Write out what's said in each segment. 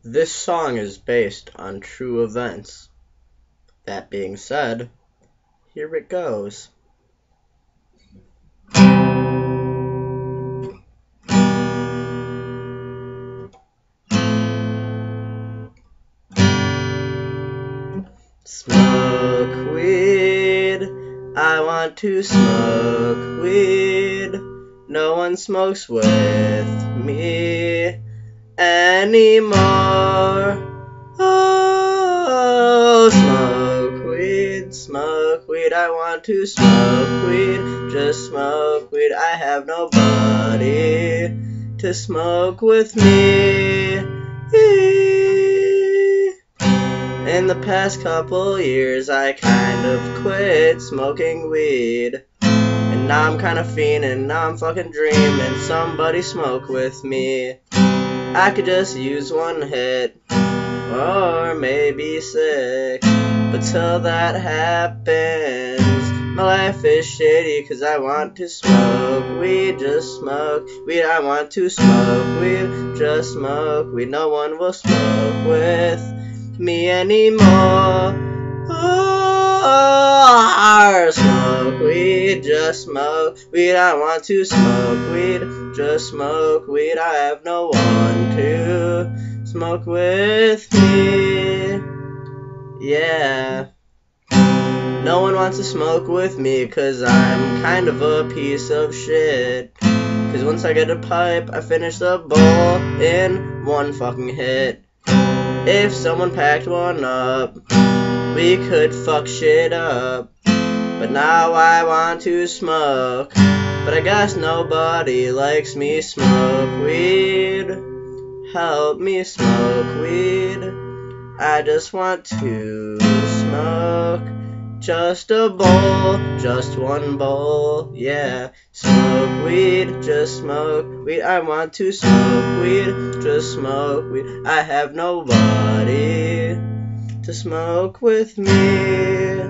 This song is based on true events. That being said, here it goes. Smoke weed, I want to smoke weed. No one smokes with me anymore. Oh, smoke weed, I want to smoke weed. Just smoke weed, I have nobody to smoke with me. In the past couple years, I kind of quit smoking weed. And now I'm kind of fiending, now I'm fucking dreaming somebody smoke with me. I could just use one hit, or maybe 6. But till that happens, my life is shitty, cause I want to smoke weed, just smoke weed. I want to smoke weed, just smoke weed. No one will smoke with me anymore. Oh, smoke weed, just smoke weed. I want to smoke weed, just smoke weed. I have no one to smoke with me. Yeah. No one wants to smoke with me, cause I'm kind of a piece of shit. Cause once I get a pipe, I finish the bowl in one fucking hit. If someone packed one up, we could fuck shit up. But now I want to smoke, but I guess nobody likes me smoke weed. Help me smoke weed. I just want to smoke just a bowl, just one bowl, yeah. Smoke weed, just smoke weed. I want to smoke weed, just smoke weed. I have nobody to smoke with me.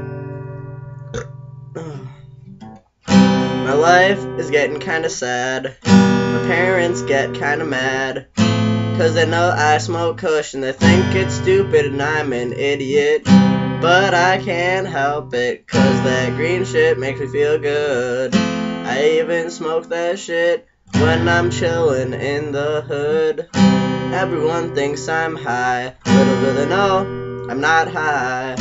My life is getting kinda sad. My parents get kinda mad, cause they know I smoke kush and they think it's stupid and I'm an idiot. But I can't help it, cause that green shit makes me feel good. I even smoke that shit when I'm chillin' in the hood. Everyone thinks I'm high, little do they know I'm not high.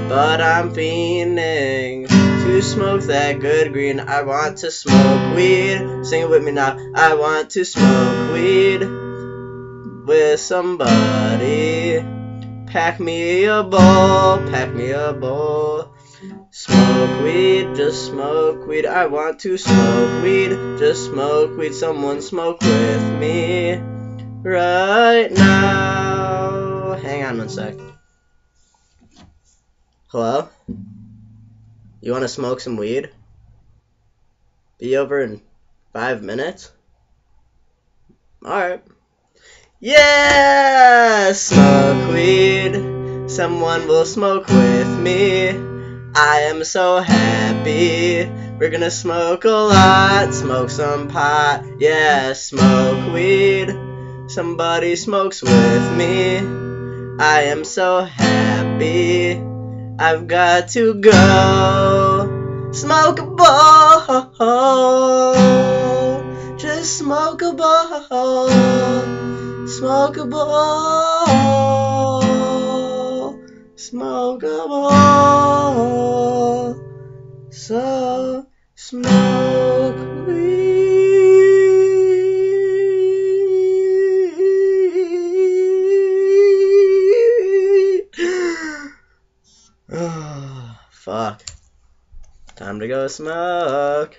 But I'm fiending to smoke that good green. I want to smoke weed, sing it with me now. I want to smoke weed with somebody. Pack me a bowl, pack me a bowl. Smoke weed, just smoke weed. I want to smoke weed, just smoke weed. Someone smoke with me right now. Hang on one sec. Hello? You want to smoke some weed? Be over in 5 minutes? Alright. Yeah! Smoke weed. Someone will smoke with me. I am so happy. We're gonna smoke a lot. Smoke some pot. Yeah, smoke weed. Somebody smokes with me. I am so happy. I've got to go. Smoke a bowl. Just smoke a bowl. Smoke a bowl. Smoke a bowl. So smoke weed. Oh, fuck. Time to go smoke.